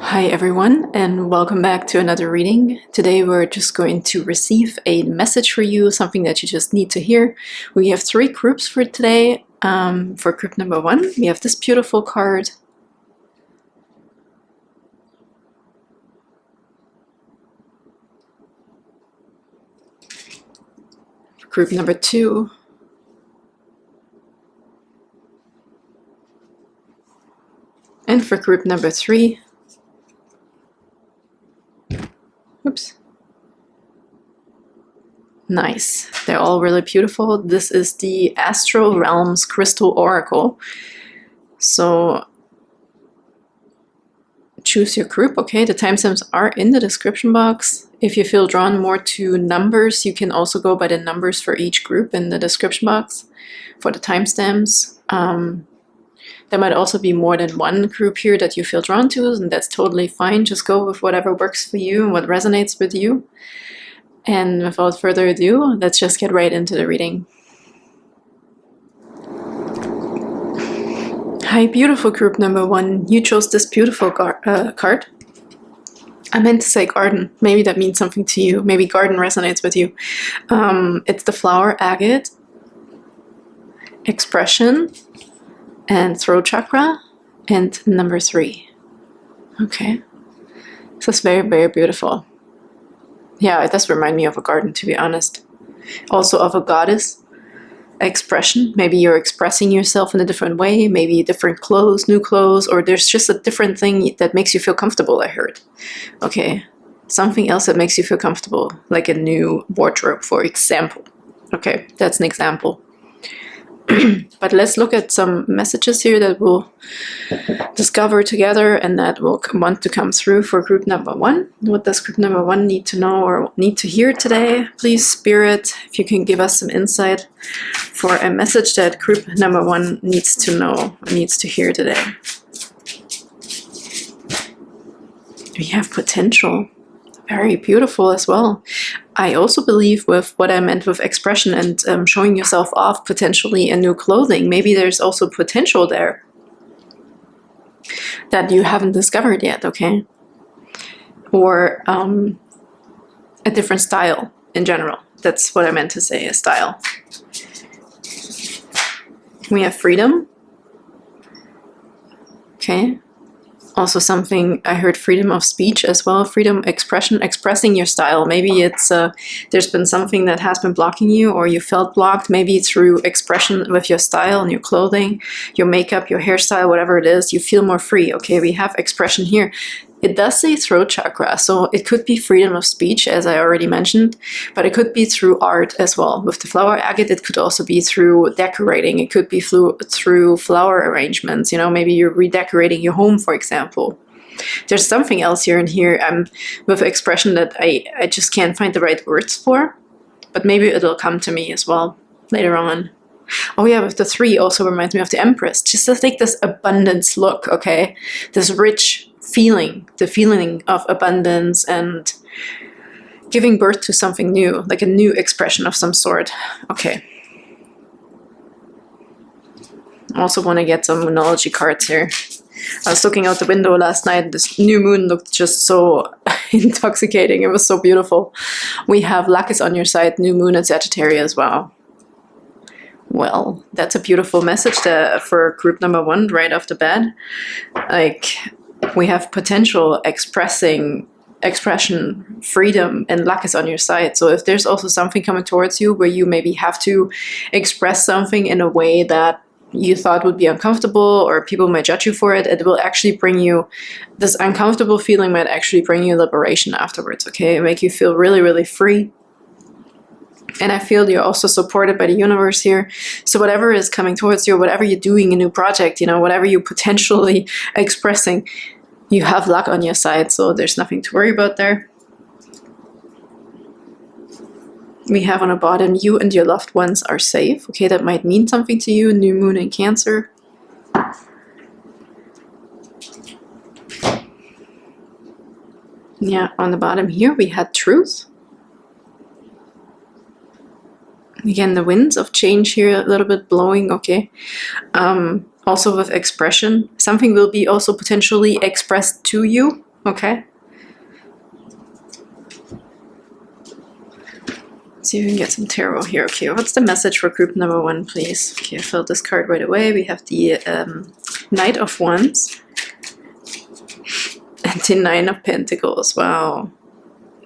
Hi everyone, and welcome back to another reading. Today we're just going to receive a message for you, something that you just need to hear. We have 3 groups for today. For group number 1, we have this beautiful card. For group number 2, and for group number 3, oops. Nice. They're all really beautiful. This is the Astral Realms Crystal Oracle. So choose your group, okay? The timestamps are in the description box. If you feel drawn more to numbers, you can also go by the numbers for each group in the description box for the timestamps. There might also be more than one group here that you feel drawn to, and that's totally fine. Just go with whatever works for you and what resonates with you. And without further ado, let's just get right into the reading. Hi, beautiful group number 1. You chose this beautiful card. I meant to say garden. Maybe that means something to you. Maybe garden resonates with you. It's the flower agate, expression, and throat chakra, and number 3. Okay. This is very, very beautiful. Yeah, it does remind me of a garden, to be honest. Also of a goddess expression. Maybe you're expressing yourself in a different way, maybe different clothes, new clothes, or there's just a different thing that makes you feel comfortable, I heard. Okay, something else that makes you feel comfortable, like a new wardrobe, for example. Okay, that's an example. But let's look at some messages here that we'll discover together and that will want to come through for group number 1. What does group number 1 need to know or need to hear today? Please, Spirit, if you can give us some insight for a message that group number 1 needs to know, needs to hear today. We have potential. Very beautiful as well. I also believe with what I meant with expression and showing yourself off potentially in new clothing, maybe there's also potential there that you haven't discovered yet, okay? Or a different style in general. That's what I meant to say, a style. We have freedom. Okay. Also something, I heard freedom of speech as well, freedom expression, expressing your style. Maybe it's, there's been something that has been blocking you or you felt blocked, maybe through expression with your style and your clothing, your makeup, your hairstyle, whatever it is, you feel more free. Okay, we have expression here. It does say throat chakra, so it could be freedom of speech, as I already mentioned, but it could be through art as well. With the flower agate, it could also be through decorating. It could be through flower arrangements. You know, maybe you're redecorating your home, for example. There's something else here and here with expression that I just can't find the right words for, but maybe it'll come to me as well later on. Oh yeah, with the 3 also reminds me of the Empress. Just to take this abundance look, okay? This rich feeling, the feeling of abundance and giving birth to something new, like a new expression of some sort. Okay. I also want to get some Moonology cards here. I was looking out the window last night. This new moon looked just so intoxicating. It was so beautiful. We have luck is on your side, new moon and Sagittarius as well. Well, that's a beautiful message for group number 1 right off the bat. Like, we have potential, expression, freedom, and luck is on your side. So if there's also something coming towards you where you maybe have to express something in a way that you thought would be uncomfortable or people might judge you for it, it will actually bring you, this uncomfortable feeling might actually bring you liberation afterwards, okay? Make you feel really, really free. And I feel you're also supported by the universe here. So whatever is coming towards you, whatever you're doing, a new project, you know, whatever you're potentially expressing, you have luck on your side. So there's nothing to worry about there. We have on the bottom, you and your loved ones are safe. Okay, that might mean something to you. New moon in Cancer. Yeah, on the bottom here, we had truth. Again, the winds of change here a little bit blowing, okay. Also with expression, something will be also potentially expressed to you Okay. Let's see if we can get some tarot here. Okay, what's the message for group number 1, please? Okay, I filled this card right away. We have the Knight of Wands and the 9 of Pentacles. Wow.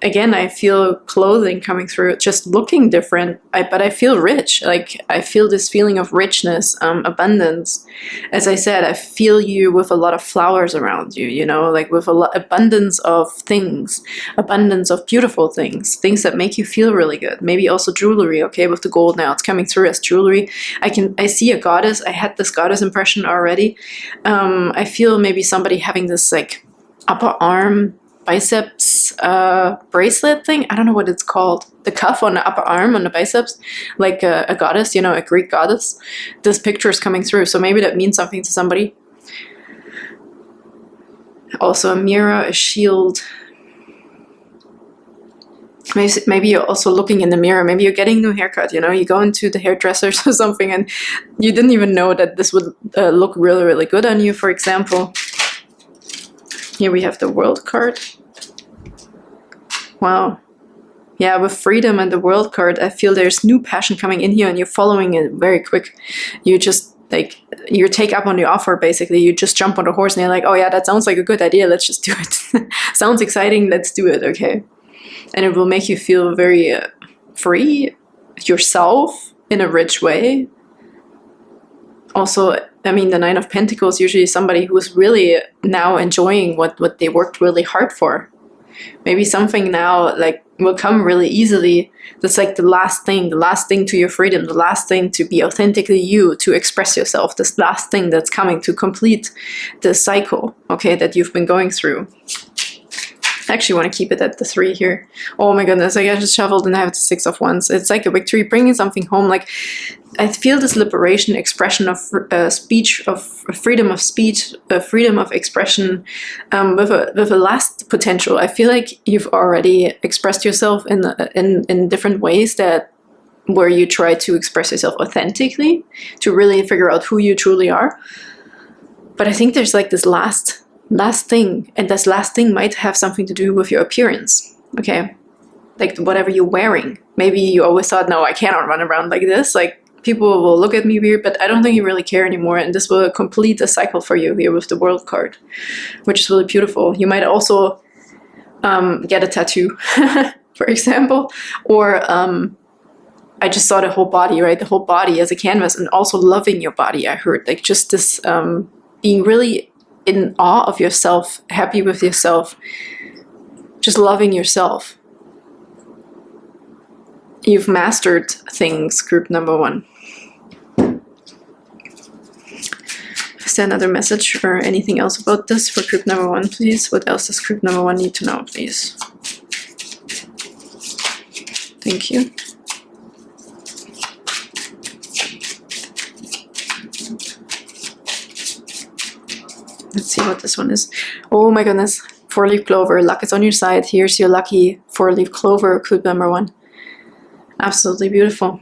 Again, I feel clothing coming through, just looking different, but I feel rich. Like, I feel this feeling of richness, abundance. As I said, I feel you with a lot of flowers around you, you know, like with a lot abundance of things, abundance of beautiful things, things that make you feel really good. Maybe also jewelry, okay, with the gold now, it's coming through as jewelry. I see a goddess. I had this goddess impression already. I feel maybe somebody having this like upper arm biceps bracelet thing. I don't know what it's called. The cuff on the upper arm on the biceps, like a goddess, you know, a Greek goddess. This picture is coming through, so maybe that means something to somebody. Also a mirror, a shield. Maybe you're also looking in the mirror. Maybe you're getting a new haircut, you know, you go into the hairdressers or something and you didn't even know that this would look really, really good on you, for example. Here we have the World card. Wow. Yeah, with freedom and the World card, I feel there's new passion coming in here and you're following it very quick. You just, like, you take up on the offer, basically. You just jump on the horse and you're like, oh yeah, that sounds like a good idea. Let's just do it. Sounds exciting. Let's do it. Okay. And it will make you feel very free, yourself, in a rich way. Also, I mean, the 9 of Pentacles, usually somebody who's really now enjoying what they worked really hard for. Maybe something now like will come really easily. That's like the last thing to your freedom, the last thing to be authentically you, to express yourself, this last thing that's coming to complete the cycle, okay, that you've been going through. I actually want to keep it at the 3 here. Oh my goodness, like I just shuffled and I have the 6 of Wands. It's like a victory, bringing something home. Like, I feel this liberation, expression of speech, of freedom of speech, freedom of expression, with a last potential. I feel like you've already expressed yourself in different ways that where you try to express yourself authentically, to really figure out who you truly are. But I think there's like this last thing, and this last thing might have something to do with your appearance, okay? Like whatever you're wearing. Maybe you always thought, no, I cannot run around like this, like people will look at me weird, but I don't think you really care anymore, and this will complete the cycle for you here with the World card, which is really beautiful. You might also get a tattoo, for example, or I just saw the whole body, right? The whole body as a canvas, and also loving your body, I heard, like just this being really in awe of yourself, happy with yourself, just loving yourself. You've mastered things, group number 1. Is there another message or anything else about this for group number 1, please? What else does group number 1 need to know, please? Thank you. Let's see what this one is. Oh my goodness. 4-leaf clover. Luck is on your side. Here's your lucky 4-leaf clover, group number 1. Absolutely beautiful.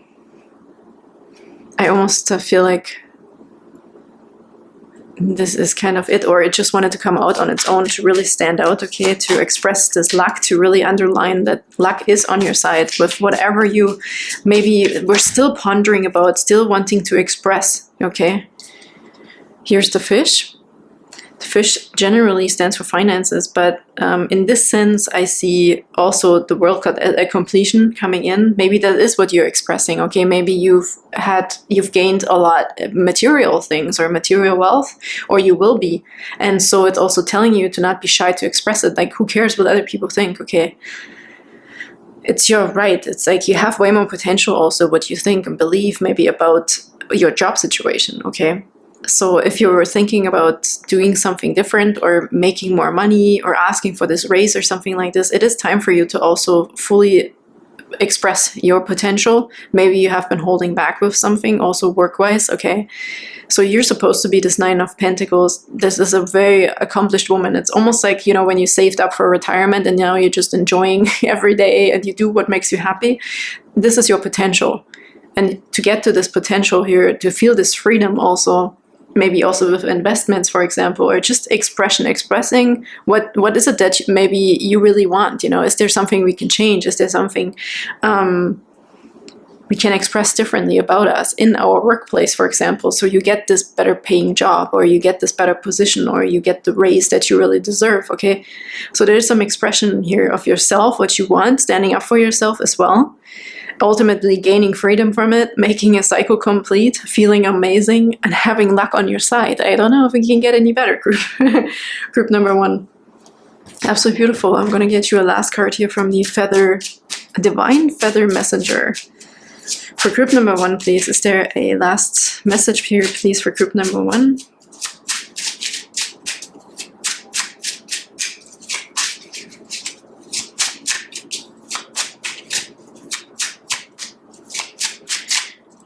I almost feel like this is kind of it, or it just wanted to come out on its own to really stand out, okay, to express this luck, to really underline that luck is on your side with whatever you maybe were still pondering about, still wanting to express, okay. Here's the fish. The fish generally stands for finances, but in this sense, I see also the World card at a completion coming in. Maybe that is what you're expressing. Okay, maybe you've gained a lot of material things or material wealth, or you will be, and so it's also telling you to not be shy to express it. Like, who cares what other people think? Okay, it's your right. It's like you have way more potential. Also, what you think and believe maybe about your job situation. Okay. So if you're thinking about doing something different or making more money or asking for this raise or something like this, it is time for you to also fully express your potential. Maybe you have been holding back with something, also work-wise, okay? So you're supposed to be this 9 of Pentacles. This is a very accomplished woman. It's almost like, you know, when you saved up for retirement and now you're just enjoying every day and you do what makes you happy. This is your potential. And to get to this potential here, to feel this freedom also, maybe also with investments, for example, or just expressing what is it that maybe you really want, is there something we can change? Is there something we can express differently about us in our workplace, for example, so you get this better paying job, or you get this better position, or you get the raise that you really deserve, okay? So there's some expression here of yourself, what you want, standing up for yourself as well, ultimately gaining freedom from it, making a cycle complete, feeling amazing, and having luck on your side. I don't know if we can get any better, group. Group number 1. Absolutely beautiful. I'm going to get you a last card here from the Divine Feather Messenger. For group number 1, please, is there a last message here, please, for group number 1?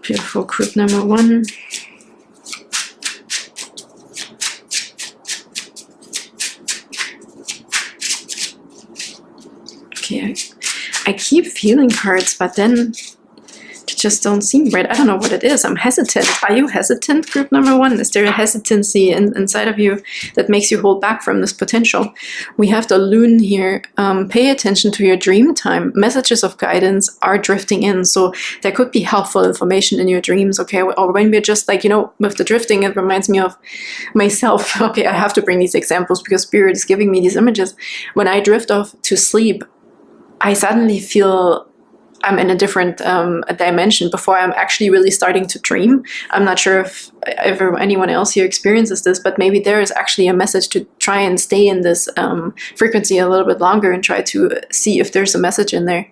Beautiful, group number 1. Okay, I keep feeling cards, but then just don't seem right. I don't know what it is. I'm hesitant. Are you hesitant, group number 1? Is there a hesitancy inside of you that makes you hold back from this potential? We have the Loon here. Pay attention to your dream time. Messages of guidance are drifting in. So there could be helpful information in your dreams, okay? Or when we're just like, with the drifting, it reminds me of myself. Okay, I have to bring these examples because Spirit is giving me these images. When I drift off to sleep, I suddenly feel I'm in a different dimension before I'm actually really starting to dream. I'm not sure if anyone else here experiences this, but maybe there is actually a message to try and stay in this frequency a little bit longer and try to see if there's a message in there.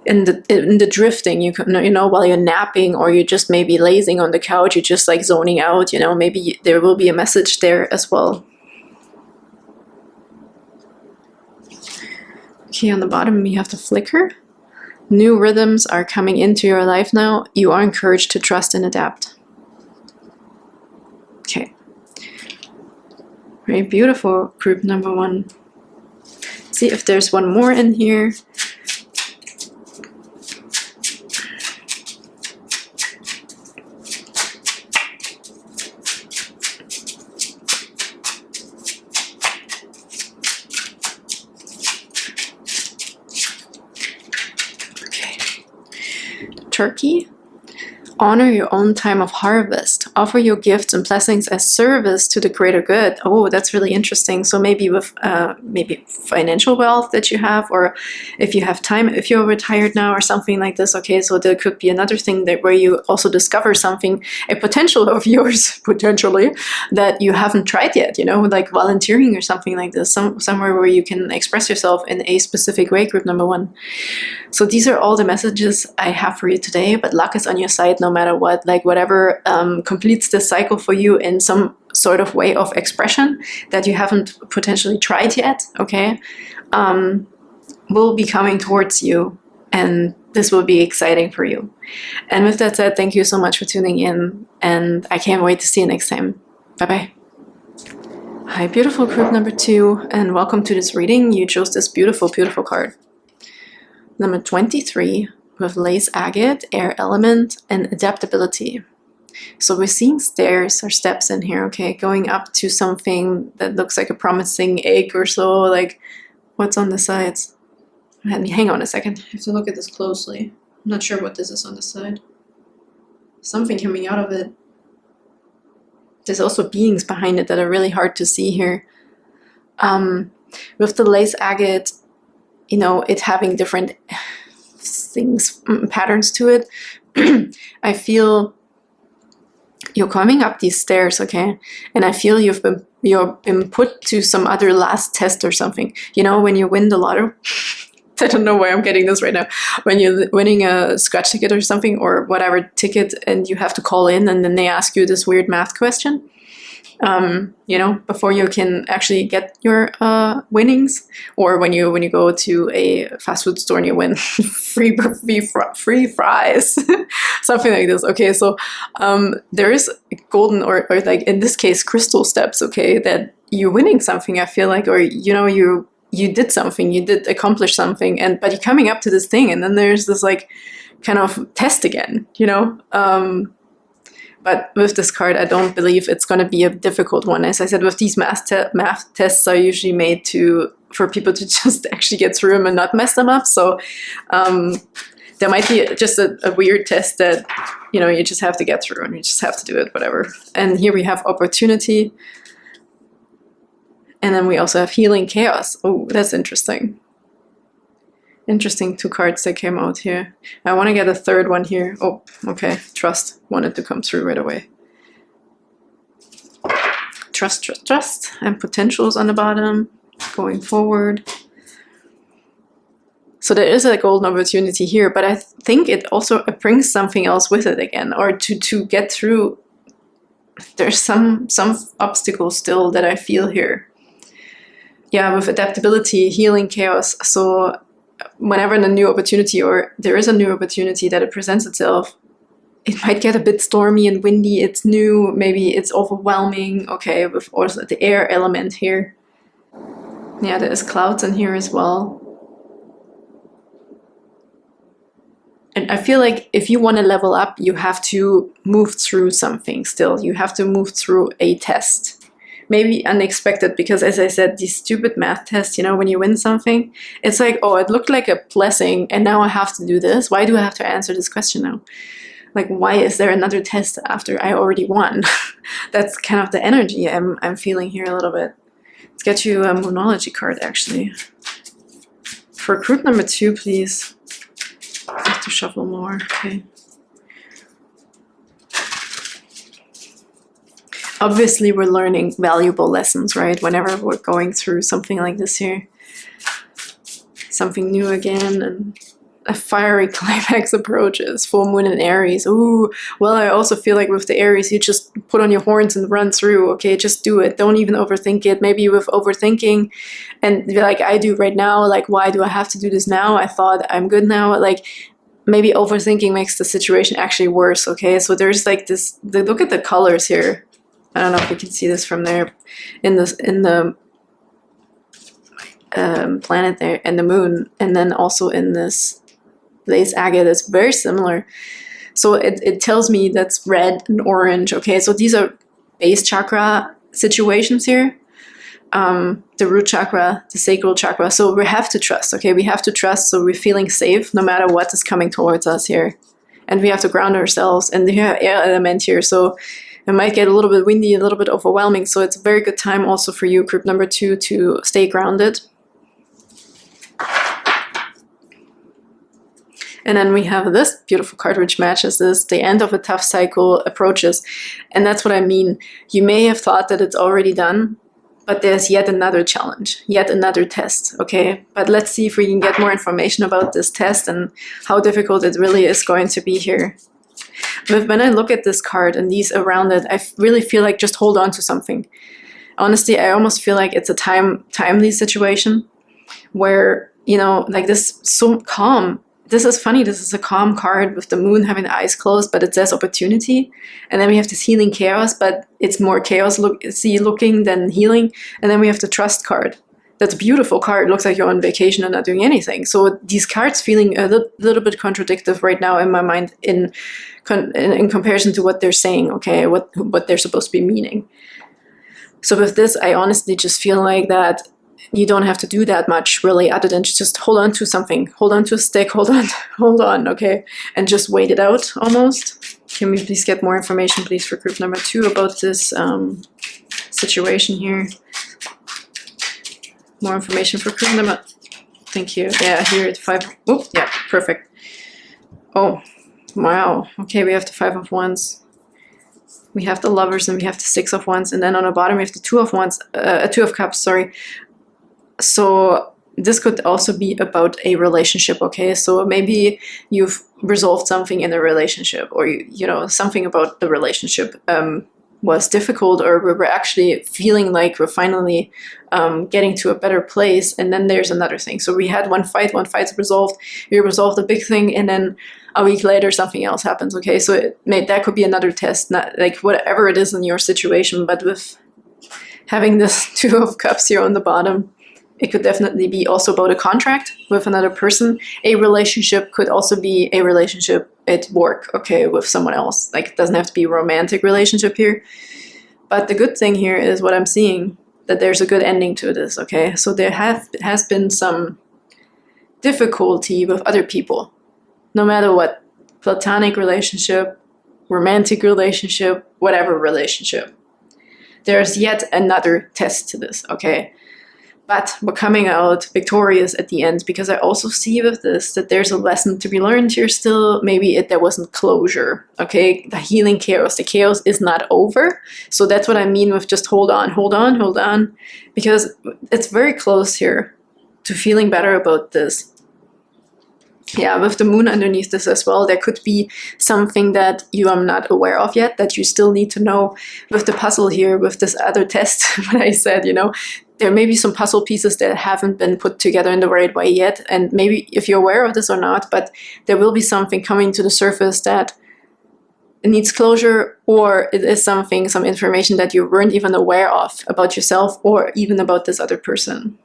In the drifting, while you're napping, or you're just maybe lazing on the couch, you're just like zoning out, maybe there will be a message there as well. Okay, on the bottom we have the flicker. New rhythms are coming into your life now. You are encouraged to trust and adapt. Okay. Very beautiful, group number 1. See if there's one more in here. Turkey. Honor your own time of harvest. Offer your gifts and blessings as service to the greater good. Oh, that's really interesting. So maybe with maybe financial wealth that you have, or if you have time, if you're retired now or something like this. Okay, so there could be another thing that where you also discover something, a potential of yours, potentially, that you haven't tried yet, like volunteering or something like this, somewhere where you can express yourself in a specific way, group number 1. So these are all the messages I have for you today, but luck is on your side no matter what, like whatever completes this cycle for you in some sort of way of expression that you haven't potentially tried yet, okay, will be coming towards you, and this will be exciting for you. And with that said, thank you so much for tuning in, and I can't wait to see you next time. Bye-bye. Hi, beautiful group number 2, and welcome to this reading. You chose this beautiful, beautiful card. Number 23, with lace agate, air element, and adaptability. So we're seeing stairs or steps in here, okay, going up to something that looks like a promising egg or so, like what's on the sides. Hang on a second, I have to look at this closely. I'm not sure what this is on the side. Something coming out of it. There's also beings behind it that are really hard to see here. With the lace agate, it having different things, patterns to it. I feel you're coming up these stairs, okay, and I feel you've been put to some other last test or something. When you win the lotto. I don't know why I'm getting this right now. When you're winning a scratch ticket or something, or whatever ticket, and you have to call in, and then they ask you this weird math question. Before you can actually get your winnings, or when you go to a fast food store and you win free fries, something like this. Okay, so there is golden or like in this case crystal steps. Okay, that you're winning something. I feel like, or you did something, you did accomplish something, but you're coming up to this thing, and then there's this like kind of test again. But with this card, I don't believe it's going to be a difficult one. As I said, with these math tests are usually made for people to just actually get through them and not mess them up. So there might be just a weird test that, you know, you just have to get through and you just have to do it, whatever. And here we have opportunity. And then we also have healing chaos. Oh, that's interesting. Interesting 2 cards that came out here. I want to get a third one here. Oh, okay. Trust wanted to come through right away. Trust, trust, trust. And potentials on the bottom. Going forward. So there is a golden opportunity here, but I think it also brings something else with it again, or to get through. There's some obstacles still that I feel here. Yeah, with adaptability, healing chaos. So whenever a new opportunity, or there is a new opportunity that it presents itself, it might get a bit stormy and windy. It's new, maybe it's overwhelming. Okay, with also the air element here. Yeah, there's clouds in here as well. And I feel like if you want to level up, you have to move through something still. You have to move through a test. Maybe unexpected, because as I said, these stupid math tests, you know, when you win something, it's like, oh, it looked like a blessing and now I have to do this. Why do I have to answer this question now? Like, why is there another test after I already won? That's kind of the energy I'm feeling here a little bit. Let's get you a Moonology card, actually. For group number 2, please. I have to shuffle more. Okay. Obviously, we're learning valuable lessons, right? Whenever we're going through something like this here. Something new again, and a fiery climax approaches. Full moon in Aries. Ooh, well, I also feel like with the Aries, you just put on your horns and run through. Okay, just do it. Don't even overthink it. Maybe with overthinking, and like I do right now, like, why do I have to do this now? I thought I'm good now. Like, maybe overthinking makes the situation actually worse. Okay, so there's like this. Look at the colors here. I don't know if you can see this from there, in the planet there, and the moon, and then also in this lace agate. It's very similar. So it tells me that's red and orange. Okay, so these are base chakra situations here. The root chakra, the sacral chakra. So we have to trust. Okay, we have to trust. So we're feeling safe no matter what is coming towards us here, and we have to ground ourselves. And we have air element here, so it might get a little bit windy, a little bit overwhelming. So it's a very good time also for you, group number 2, to stay grounded. And then we have this beautiful card which matches this. The end of a tough cycle approaches. And that's what I mean. You may have thought that it's already done, but there's yet another challenge, yet another test, okay? But let's see if we can get more information about this test and how difficult it really is going to be here. But when I look at this card and these around it, I really feel like just hold on to something. Honestly, I almost feel like it's a timely situation where, you know, like this, so calm. This is funny, this is a calm card with the moon having the eyes closed, but it says opportunity. And then we have this healing chaos, but it's more chaos looking than healing. And then we have the trust card. That's a beautiful card. It looks like you're on vacation and not doing anything. So these cards feeling a little bit contradictory right now in my mind in comparison to what they're saying, okay, what they're supposed to be meaning. So with this, I honestly just feel like that you don't have to do that much really, other than just hold on to something, hold on to a stick, hold on, okay, and just wait it out almost. Can we please get more information, please, for group number 2 about this situation here? More information for group number. Thank you. Yeah, here at 5. Oh, yeah, perfect. Oh, wow. Okay, we have the 5 of Wands. We have the Lovers, and we have the 6 of Wands, and then on the bottom we have the 2 of Wands, 2 of Cups. Sorry. So this could also be about a relationship. Okay, so maybe you've resolved something in a relationship, or you know, something about the relationship was difficult, or we were actually feeling like we're finally getting to a better place, and then there's another thing. So we had one fight's resolved, we resolved a big thing, and then a week later something else happens. Okay, so that could be another test, not like whatever it is in your situation, but with having this 2 of Cups here on the bottom, it could definitely be also about a contract with another person. A relationship could also be a relationship it work, okay, with someone else. Like, it doesn't have to be a romantic relationship here. But the good thing here is what I'm seeing, that there's a good ending to this, okay? So there has been some difficulty with other people, no matter what, platonic relationship, romantic relationship, whatever relationship. There's yet another test to this, okay? But we're coming out victorious at the end, because I also see with this that there's a lesson to be learned here still. Maybe there wasn't closure, okay? The healing chaos, the chaos is not over. So that's what I mean with just hold on, hold on, hold on, because it's very close here to feeling better about this. Yeah, with the moon underneath this as well, there could be something that you are not aware of yet, that you still need to know. With the puzzle here, with this other test, what I said, there may be some puzzle pieces that haven't been put together in the right way yet. And maybe if you're aware of this or not, but there will be something coming to the surface that needs closure, or it is some information that you weren't even aware of about yourself or even about this other person.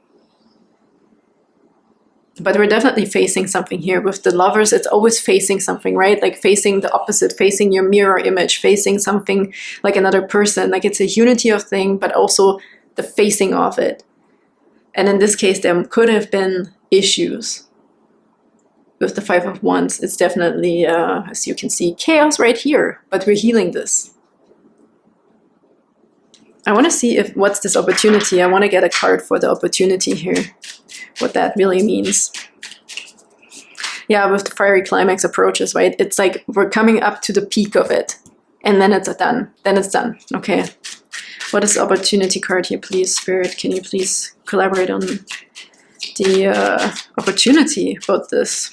But we're definitely facing something here. With the Lovers, it's always facing something, right? Like facing the opposite, facing your mirror image, facing something like another person. Like, it's a unity of thing, but also the facing of it. And in this case, there could have been issues. With the Five of Wands, it's definitely, as you can see, chaos right here. But we're healing this. I want to see what's this opportunity. I want to get a card for the opportunity here. What that really means. Yeah, with the fiery climax approaches, right? It's like we're coming up to the peak of it, and then it's done. Then it's done. Okay. What is the opportunity card here, please, Spirit? Can you please collaborate on the opportunity about this?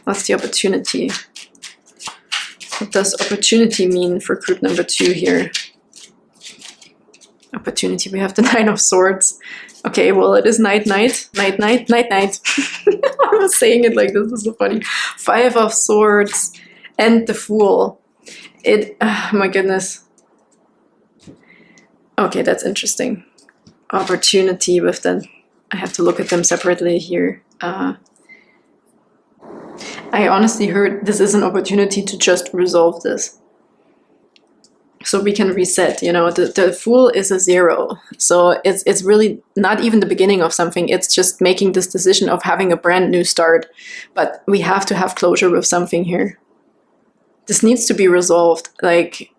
What's the opportunity? What does opportunity mean for group number 2 here? Opportunity. We have the Nine of Swords. Okay, well, it is night, night, night, night, night, night. I was saying it like this is so funny. Five of Swords and the Fool. My goodness. Okay, that's interesting. Opportunity with them. I have to look at them separately here. I honestly heard this is an opportunity to just resolve this. So we can reset, the Fool is a 0. So it's really not even the beginning of something. It's just making this decision of having a brand new start. But we have to have closure with something here. This needs to be resolved. Like,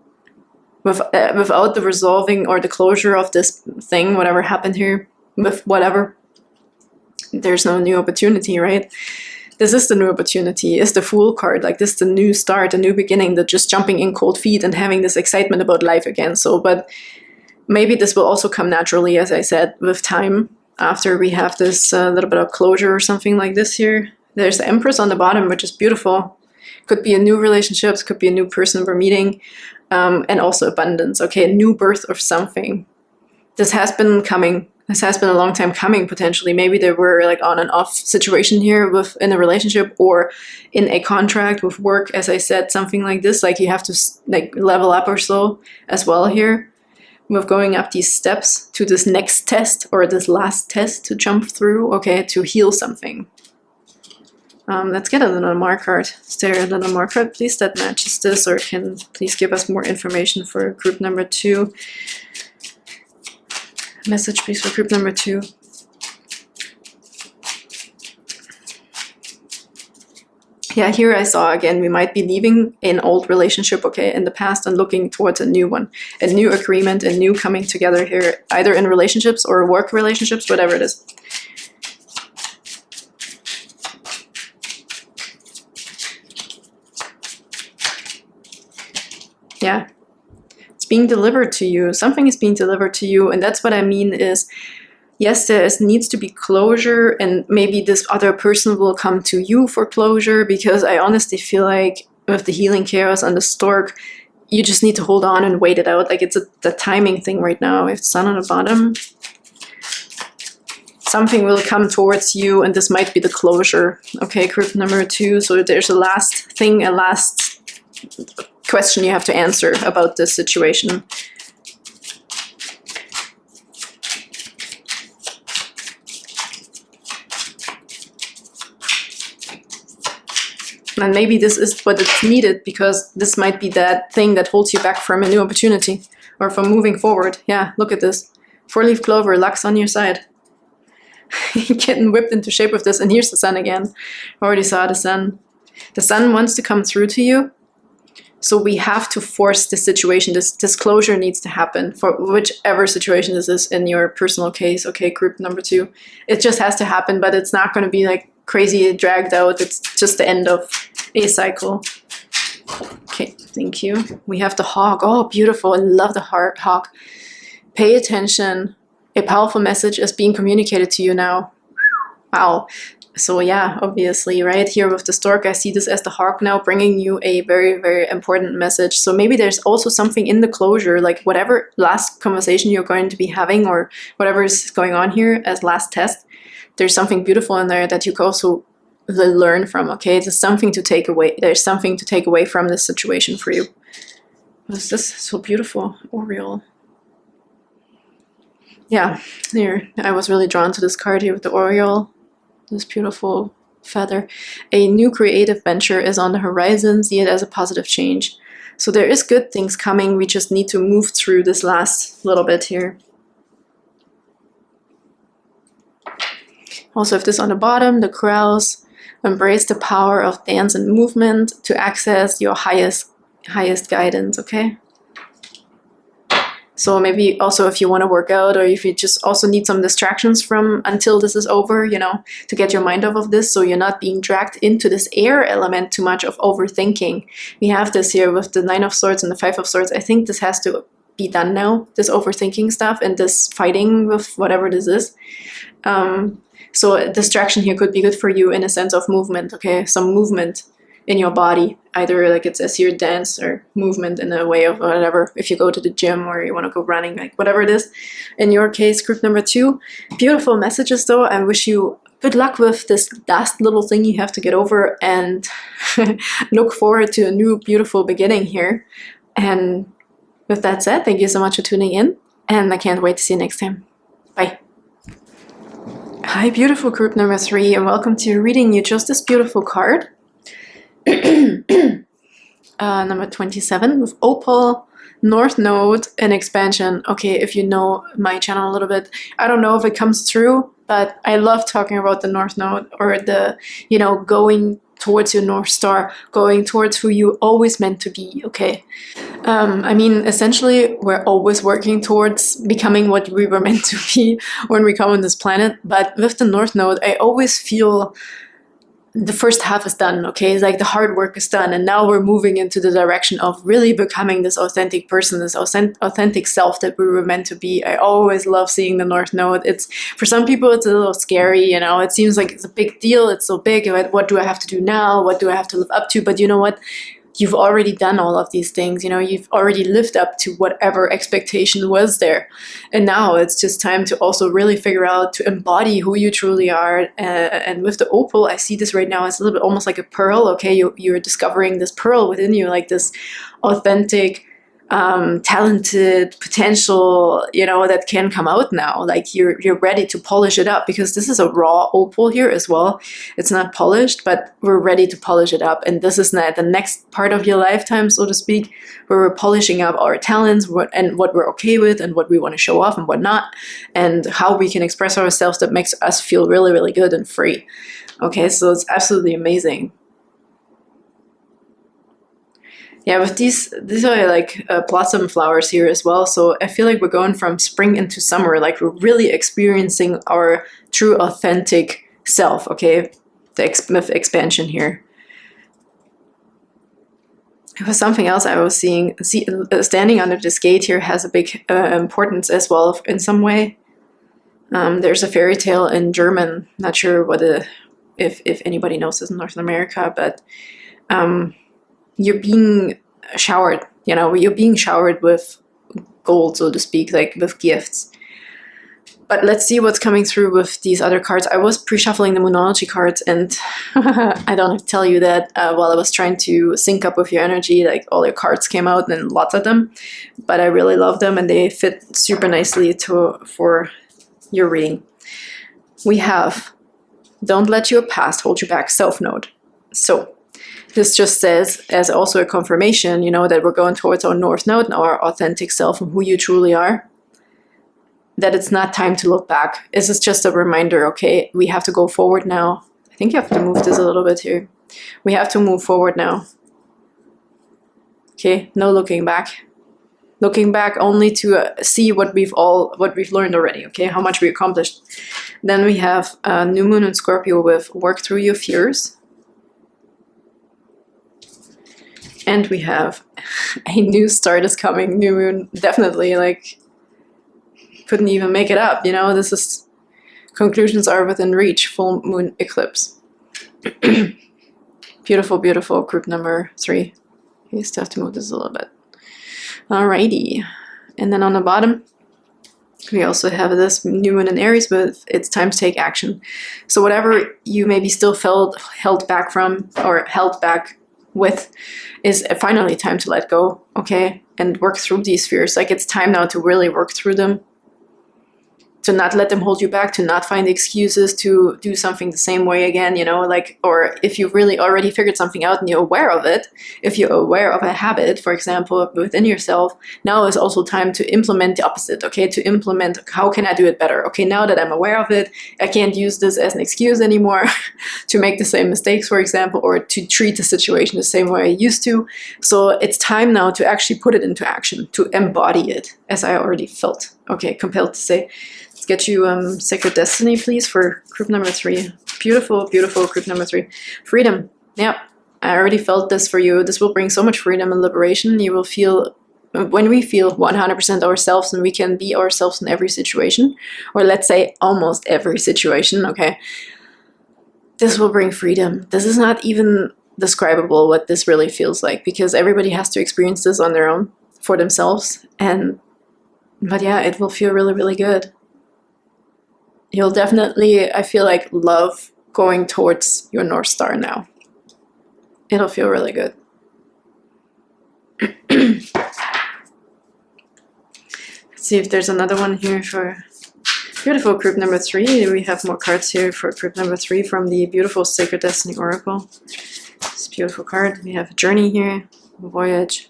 without the resolving or the closure of this thing, whatever happened here, with whatever, there's no new opportunity, right? This is the new opportunity. It's the Fool card. Like, this is the new start, a new beginning, that just jumping in cold feet and having this excitement about life again. So, but maybe this will also come naturally, as I said, with time, after we have this little bit of closure or something like this here. There's the Empress on the bottom, which is beautiful. Could be a new relationship, could be a new person we're meeting, and also abundance. Okay, a new birth of something. This has been coming. This has been a long time coming, potentially. Maybe there were like on and off situation here in a relationship or in a contract with work, as I said, something like this. Like, you have to like level up or so as well here. With going up these steps to this next test or this last test to jump through, okay, to heal something. Let's get a Lenormand card. Is there a Lenormand card, please, that matches this, or can please give us more information for group number 2? Message, please, for group number 2. Yeah, here I saw again, we might be leaving an old relationship, okay, in the past and looking towards a new one, a new agreement, a new coming together here, either in relationships or work relationships, whatever it is. Yeah. Being delivered to you. Something is being delivered to you, and that's what I mean is, yes, there needs to be closure, and maybe this other person will come to you for closure, because I honestly feel like with the healing chaos and the stork, you just need to hold on and wait it out. Like, it's the timing thing right now. We have the Sun on the bottom. Something will come towards you, and this might be the closure. Okay, group number 2. So there's a last thing, a last question you have to answer about this situation. And maybe this is what it's needed, because this might be that thing that holds you back from a new opportunity or from moving forward. Yeah, look at this. 4-leaf clover, luck's on your side. Getting whipped into shape with this. And here's the sun again. Already saw the sun. The sun wants to come through to you. So we have to force this situation. This disclosure needs to happen for whichever situation this is in your personal case. Okay, group number 2. It just has to happen, but it's not going to be like crazy dragged out. It's just the end of a cycle. Okay, thank you. We have the hawk. Oh, beautiful. I love the hawk. Pay attention. A powerful message is being communicated to you now. Wow. So yeah, obviously, right here with the stork, I see this as the hawk now bringing you a very, very important message. So maybe there's also something in the closure, like whatever last conversation you're going to be having or whatever is going on here as last test, there's something beautiful in there that you can also learn from, okay? There's something to take away. There's something to take away from this situation for you. Was this so beautiful? Oriole. Yeah, here, I was really drawn to this card here with the Oriole. This beautiful feather. A new creative venture is on the horizon. See it as a positive change. So there is good things coming. We just need to move through this last little bit here. Also, if this on the bottom, the crows, embrace the power of dance and movement to access your highest guidance, okay? So maybe also if you want to work out, or if you just also need some distractions from until this is over, you know, to get your mind off of this, so you're not being dragged into this air element too much of overthinking. We have this here with the 9 of Swords and the 5 of Swords. I think this has to be done now, this overthinking stuff and this fighting with whatever this is. So a distraction here could be good for you in a sense of movement, okay? Some movement in your body, either like it says here, dance or movement in a way of whatever, if you go to the gym or you want to go running, like whatever it is. In your case, group number 2, beautiful messages though. I wish you good luck with this last little thing you have to get over, and look forward to a new beautiful beginning here. And with that said, thank you so much for tuning in, and I can't wait to see you next time. Bye. Hi, beautiful group number 3, and welcome to your reading. You chose this beautiful card. Number 27 with Opal, North Node, and expansion. Okay, if you know my channel a little bit, I don't know if it comes through, but I love talking about the North Node, or the, you know, going towards your North Star, going towards who you always meant to be, okay? I mean, essentially, we're always working towards becoming what we were meant to be when we come on this planet, but with the North Node, I always feel the first half is done, okay? It's like the hard work is done, and now we're moving into the direction of really becoming this authentic person, this authentic self that we were meant to be. I always love seeing the North Node. It's, for some people, it's a little scary, you know? It seems like it's a big deal, it's so big, what do I have to do now? What do I have to live up to? But you know what? You've already done all of these things, you know, you've already lived up to whatever expectation was there. And now it's just time to also really figure out to embody who you truly are. And with the opal, I see this right now as a little bit almost like a pearl, okay? You're discovering this pearl within you, like this authentic, talented potential, you know, that can come out now. Like you're ready to polish it up, because this is a raw opal here as well. It's not polished, but we're ready to polish it up. And this is not the next part of your lifetime, so to speak, where we're polishing up our talents and what we're okay with and what we want to show off and what not, and how we can express ourselves that makes us feel really, really good and free. Okay, so it's absolutely amazing. Yeah, with these are like blossom flowers here as well. So I feel like we're going from spring into summer, like we're really experiencing our true authentic self, okay? The expansion here. It was something else I was seeing. Standing under this gate here has a big importance as well in some way. There's a fairy tale in German, not sure what if anybody knows this in North America, but you're being showered, you know, you're being showered with gold, so to speak, like with gifts. But let's see what's coming through with these other cards. I was pre-shuffling the Moonology cards, and I don't have to tell you that while I was trying to sync up with your energy, like all your cards came out, and lots of them, but I really love them, and they fit super nicely for your reading. We have, don't let your past hold you back, Self Node. So This just says, as also a confirmation, you know, that we're going towards our North Node and our authentic self and who you truly are, that it's not time to look back. This is just a reminder, okay, we have to go forward now. I think you have to move this a little bit here. We have to move forward now. Okay, no looking back. Looking back only to see what we've learned already, okay, how much we accomplished. Then we have New Moon in Scorpio with work through your fears. And we have a new start is coming, New Moon, definitely, like, couldn't even make it up, you know, this is, conclusions are within reach, full moon eclipse. Beautiful, beautiful, group number 3. You still have to move this a little bit. Alrighty, and then on the bottom, we also have this New Moon in Aries, but it's time to take action. So whatever you maybe still felt held back from or held back with is finally time to let go, okay? And work through these fears. Like, it's time now to really work through them. To not let them hold you back, to not find excuses to do something the same way again, you know, like, or if you really already figured something out and you're aware of it, if you're aware of a habit, for example, within yourself, now is also time to implement the opposite, okay, to implement, how can I do it better? Okay, now that I'm aware of it, I can't use this as an excuse anymore to make the same mistakes, for example, or to treat the situation the same way I used to. So it's time now to actually put it into action, to embody it, as I already felt, okay, compelled to say. Let's get you Sacred Destiny, please, for group number 3. Beautiful, beautiful group number 3. Freedom. Yeah, I already felt this for you. This will bring so much freedom and liberation. You will feel, when we feel 100% ourselves, and we can be ourselves in every situation, or let's say almost every situation, okay, this will bring freedom. This is not even describable what this really feels like, because everybody has to experience this on their own, for themselves. But yeah, it will feel really, really good. You'll definitely, I feel like, love going towards your North Star now. It'll feel really good. Let's see if there's another one here for beautiful group number 3. We have more cards here for group number 3 from the beautiful Sacred Destiny Oracle. This beautiful card. We have a journey here, voyage,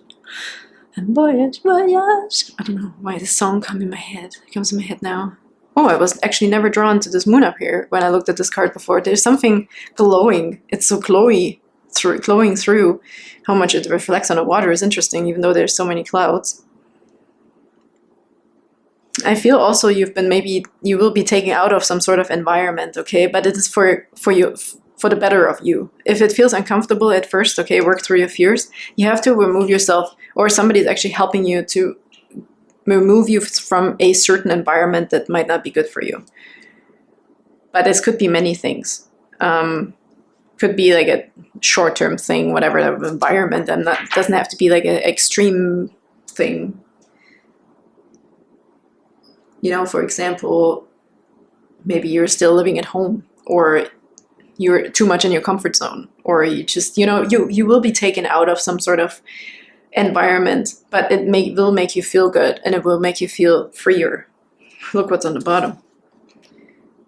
and voyage, voyage. I don't know why this song comes in my head. It comes in my head now. Oh, I was actually never drawn to this moon up here when I looked at this card before. There's something glowing. It's so glowing through. How much it reflects on the water is interesting, even though there's so many clouds. I feel also you will be taken out of some sort of environment, okay? But it is for you, for the better of you. If it feels uncomfortable at first, okay, work through your fears. You have to remove yourself, or somebody's actually helping you to remove you from a certain environment that might not be good for you. But this could be many things. Could be like a short-term thing, whatever the environment, and that doesn't have to be like an extreme thing. You know, for example, maybe you're still living at home, or you're too much in your comfort zone, or you just, you know, you will be taken out of some sort of environment, but it will make you feel good, and it will make you feel freer. Look what's on the bottom.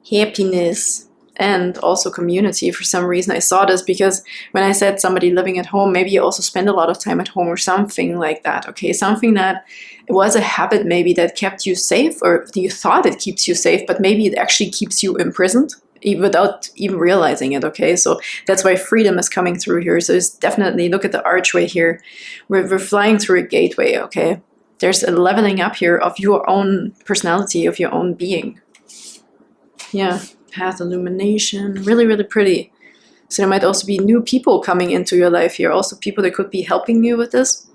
Happiness and also community. For some reason I saw this, because when I said somebody living at home, maybe you also spend a lot of time at home or something like that, okay? Something that was a habit maybe that kept you safe, or you thought it keeps you safe, but maybe it actually keeps you imprisoned without even realizing it, okay? So that's why freedom is coming through here. So it's definitely, look at the archway here. We're flying through a gateway, okay? There's a leveling up here of your own personality, of your own being. Yeah, path illumination, really, really pretty. So there might also be new people coming into your life here, also people that could be helping you with this.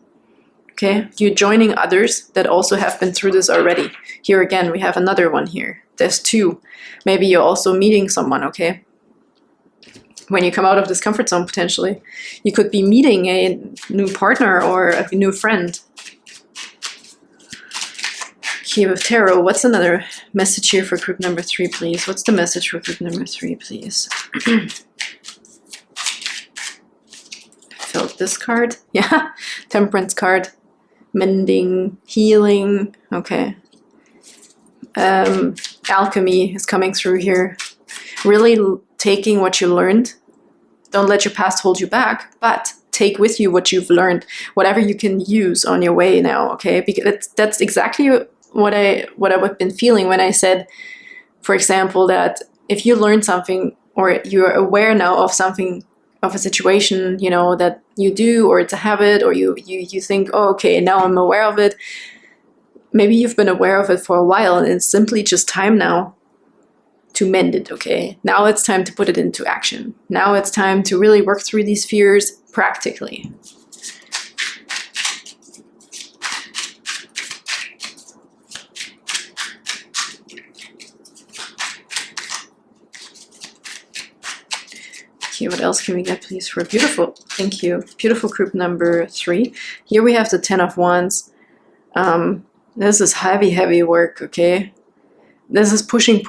Okay, you're joining others that also have been through this already. Here again, we have another one here. There's 2. Maybe you're also meeting someone, okay? When you come out of this comfort zone, potentially, you could be meeting a new partner or a new friend. Okay, with tarot, what's another message here for group number 3, please? What's the message for group number 3, please? Felt this card. Yeah, Temperance card. Mending, healing. Okay. Alchemy is coming through here. Really taking what you learned don't let your past hold you back, but take with you what you've learned, whatever you can use on your way now, okay? Because that's exactly what I've been feeling when I said, for example, that if you learn something or you're aware now of something, of a situation, you know, that you do, or it's a habit, or you think, oh, okay, now I'm aware of it. Maybe you've been aware of it for a while and it's simply just time now to mend it, okay? Now it's time to put it into action. Now it's time to really work through these fears practically. Okay, what else can we get, please, for beautiful? Thank you. Beautiful group number 3. Here we have the 10 of Wands. This is heavy, heavy work, okay? This is pushing.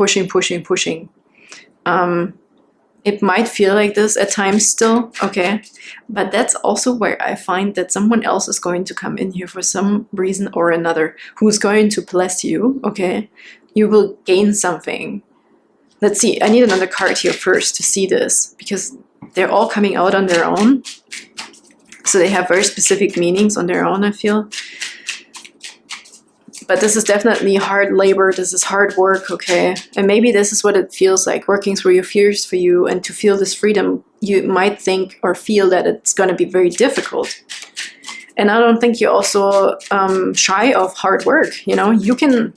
It might feel like this at times still, okay? But that's also where I find that someone else is going to come in here for some reason or another, who's going to bless you, okay? You will gain something. Let's see, I need another card here first to see this, because they're all coming out on their own. So they have very specific meanings on their own, I feel. But this is definitely hard labor, this is hard work, okay? And maybe this is what it feels like, working through your fears for you, and to feel this freedom, you might think or feel that it's going to be very difficult. And I don't think you're also shy of hard work, you know? You can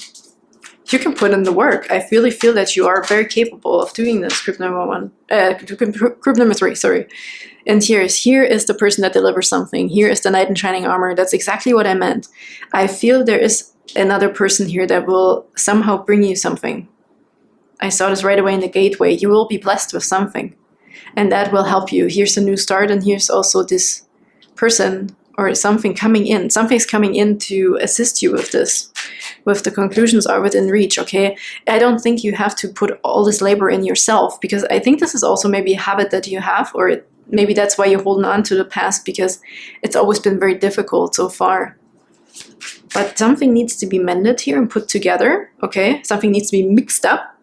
put in the work. I really feel that you are very capable of doing this, group number 3, sorry. And here is the person that delivers something. Here is the knight in shining armor. That's exactly what I meant. I feel there is another person here that will somehow bring you something. I saw this right away in the gateway. You will be blessed with something, and that will help you. Here's a new start, and here's also this person or something coming in. Something's coming in to assist you with this. With the conclusions are within reach, okay? I don't think you have to put all this labor in yourself, because I think this is also maybe a habit that you have, or maybe that's why you're holding on to the past, because it's always been very difficult so far. But something needs to be mended here and put together, okay? Something needs to be mixed up,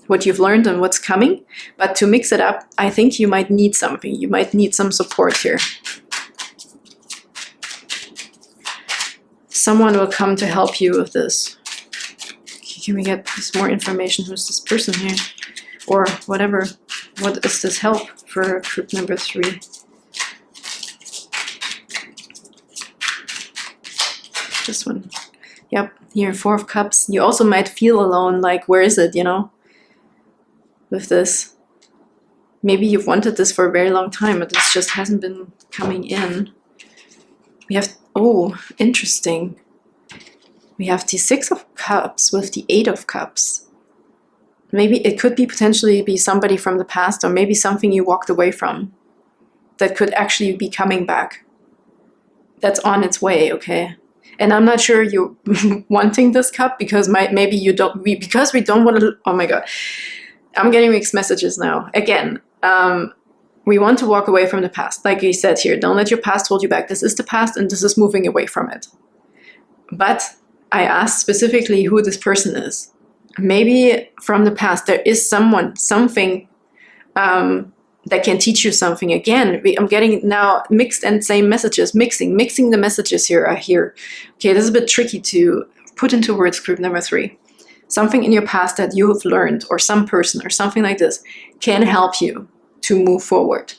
what you've learned and what's coming. But to mix it up, I think you might need something. You might need some support here. Someone will come to help you with this. Can we get some more information? Who's this person here? Or whatever. What is this help for group number 3? This one. Yep, here, 4 of Cups. You also might feel alone, like, where is it, you know? With this. Maybe you've wanted this for a very long time, but this just hasn't been coming in. We have, oh, interesting. We have the 6 of Cups with the 8 of Cups. Maybe it could be potentially be somebody from the past, or maybe something you walked away from that could actually be coming back. That's on its way, okay? And I'm not sure you're wanting this cup, because maybe you don't, because we don't want to, oh my God. I'm getting mixed messages now. Again, we want to walk away from the past. Like you said here, don't let your past hold you back. This is the past, and this is moving away from it. But I asked specifically who this person is. Maybe from the past there is someone, something that can teach you something. Again, I'm getting now mixed and same messages, mixing the messages here are here. Okay, this is a bit tricky to put into words, group number 3. Something in your past that you have learned, or some person or something like this, can help you to move forward.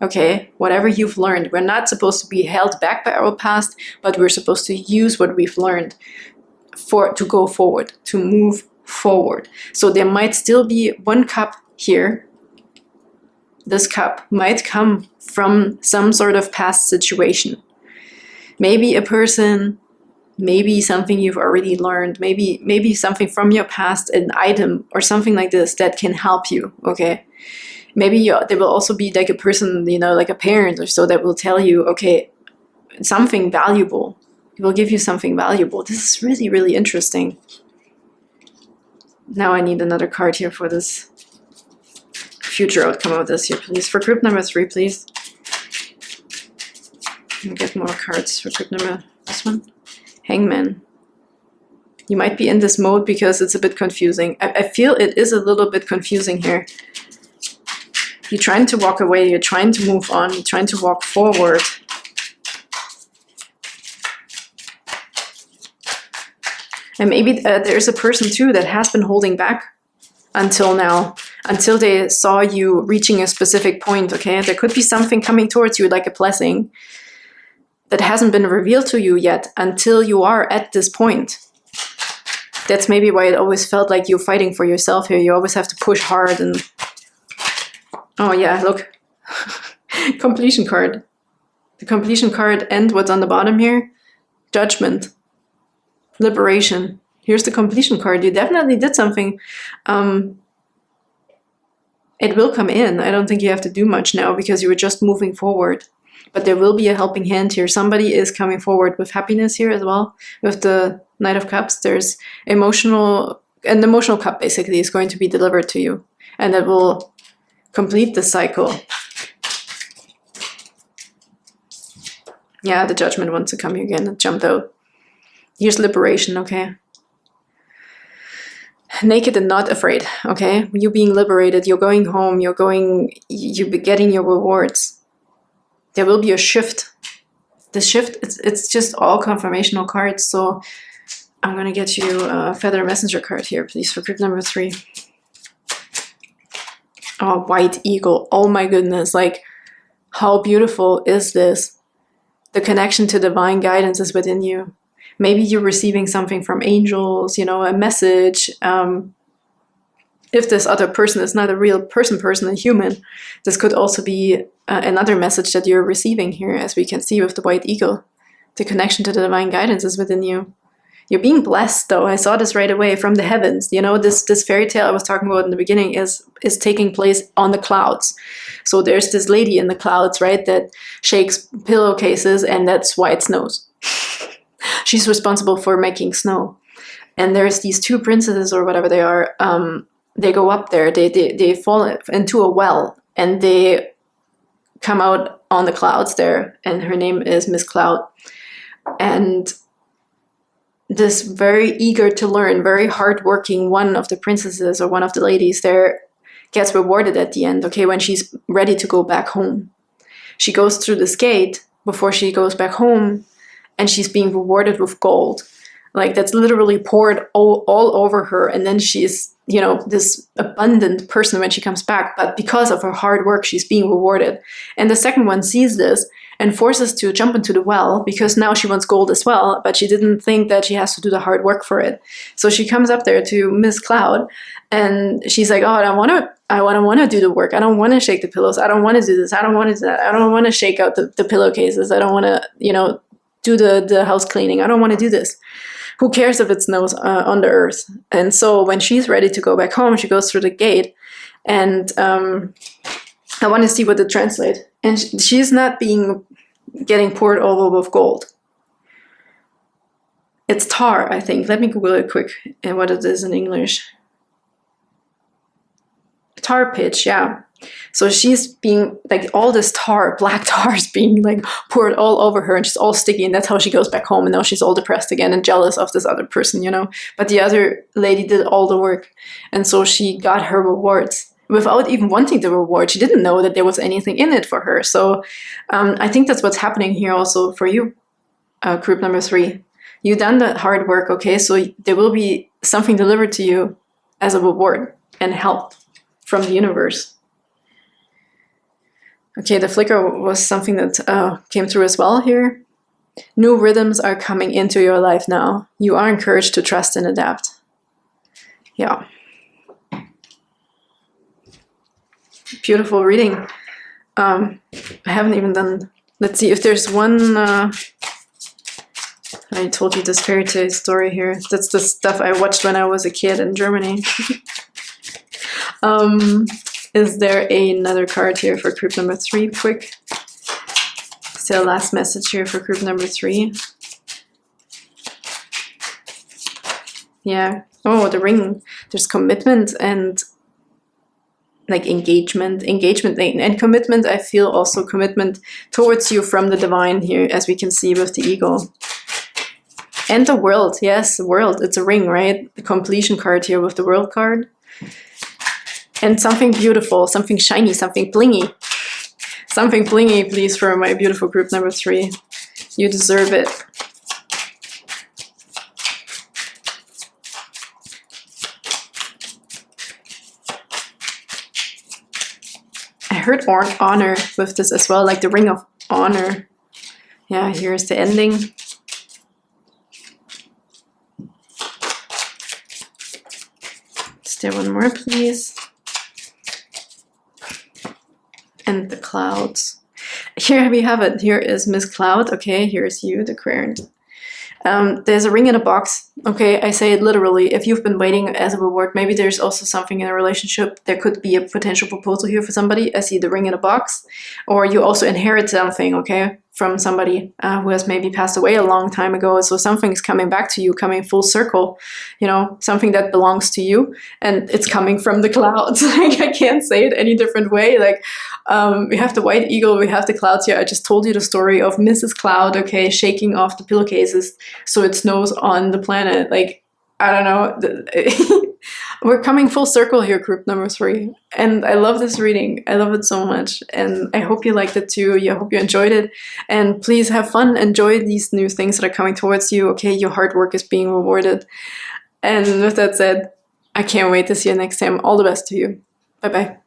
Okay, whatever you've learned, we're not supposed to be held back by our past, but we're supposed to use what we've learned to go forward, to move forward. So there might still be one cup here. This cup might come from some sort of past situation. Maybe a person, maybe something you've already learned, maybe something from your past, an item or something like this that can help you, okay? Maybe there will also be like a person, you know, like a parent or so, that will tell you, okay, something valuable. It will give you something valuable. This is really, really interesting. Now I need another card here for this future outcome of this here, please. For group number 3, please. I'll get more cards for group number, this one. Hangman. You might be in this mode because it's a bit confusing. I feel it is a little bit confusing here. You're trying to walk away. You're trying to move on. You're trying to walk forward. And maybe there's a person too that has been holding back until now, until they saw you reaching a specific point, okay? There could be something coming towards you like a blessing that hasn't been revealed to you yet until you are at this point. That's maybe why it always felt like you're fighting for yourself here. You always have to push hard and... Oh yeah, look. Completion card. The completion card and what's on the bottom here? Judgment. Liberation. Here's the completion card. You definitely did something. It will come in. I don't think you have to do much now because you were just moving forward. But there will be a helping hand here. Somebody is coming forward with happiness here as well. With the Knight of Cups, there's an emotional cup basically is going to be delivered to you. And that will complete the cycle. Yeah, the Judgment wants to come here again. It jumped out. Here's liberation, okay? Naked and not afraid, okay? You being liberated, you're going home, you're getting your rewards. There will be a shift. The shift, it's just all confirmational cards, so I'm gonna get you a Feather Messenger card here, please, for group number 3. Oh, White Eagle, oh my goodness, like, how beautiful is this? The connection to divine guidance is within you. Maybe you're receiving something from angels, you know, a message. If this other person is not a real person, a human, this could also be another message that you're receiving here, as we can see with the White Eagle. The connection to the divine guidance is within you. You're being blessed, though. I saw this right away from the heavens. You know, this fairy tale I was talking about in the beginning is taking place on the clouds. So there's this lady in the clouds, right, that shakes pillowcases, and that's White snows. She's responsible for making snow. And there's these 2 princesses, or whatever they are, they go up there, they fall into a well, and they come out on the clouds there, and her name is Miss Cloud. And this very eager to learn, very hardworking one of the princesses, or one of the ladies there, gets rewarded at the end, okay, when she's ready to go back home. She goes through this gate before she goes back home, and she's being rewarded with gold. Like, that's literally poured all over her. And then she's, you know, this abundant person when she comes back. But because of her hard work, she's being rewarded. And the second one sees this and forces to jump into the well, because now she wants gold as well. But she didn't think that she has to do the hard work for it. So she comes up there to Miss Cloud, and she's like, oh, I don't want to do the work. I don't want to shake the pillows. I don't want to do this. I don't want to do that. I don't want to shake out the pillowcases. I don't want to, you know, do the house cleaning. I don't want to do this. Who cares if it snows on the earth? And so when she's ready to go back home, she goes through the gate, and I want to see what it translates. And she's not getting poured over with gold. It's tar, I think. Let me Google it quick and what it is in English. Tar pitch, yeah. So she's being, like, all this tar, black tar is being, like, poured all over her, and she's all sticky, and that's how she goes back home, and now she's all depressed again and jealous of this other person, you know. But the other lady did all the work, and so she got her rewards without even wanting the reward. She didn't know that there was anything in it for her. So I think that's what's happening here also for you, group number 3. You've done the hard work, okay? So there will be something delivered to you as a reward and help from the universe. Okay, the flicker was something that came through as well here. New rhythms are coming into your life now. You are encouraged to trust and adapt. Yeah. Beautiful reading. I haven't even done... Let's see if there's one... I told you this fairy tale story here. That's the stuff I watched when I was a kid in Germany. Is there another card here for group number 3? Quick. So last message here for group number 3. Yeah. Oh, the ring. There's commitment and like engagement and commitment. I feel also commitment towards you from the divine here, as we can see with the eagle. And the world. Yes, the world. It's a ring, right? The completion card here with the world card. And something beautiful, something shiny, something blingy. Something blingy, please, for my beautiful group number 3. You deserve it. I heard honor with this as well, like the Ring of Honor. Yeah, here's the ending. Still one more, please. And the clouds. Here we have it. Here is Miss Cloud. Okay, here's you, the querent. There's a ring in a box. Okay, I say it literally. If you've been waiting as a reward, maybe there's also something in a relationship. There could be a potential proposal here for somebody. I see the ring in a box. Or you also inherit something, okay, from somebody who has maybe passed away a long time ago. So something's coming back to you, coming full circle, you know, something that belongs to you. And it's coming from the clouds. Like, I can't say it any different way. Like, we have the white eagle, we have the clouds here. I just told you the story of Mrs. Cloud, okay, shaking off the pillowcases so it snows on the planet. Like, I don't know. We're coming full circle here, group number 3. And I love this reading. I love it so much. And I hope you liked it too. I hope you enjoyed it. And please have fun. Enjoy these new things that are coming towards you. Okay, your hard work is being rewarded. And with that said, I can't wait to see you next time. All the best to you. Bye-bye.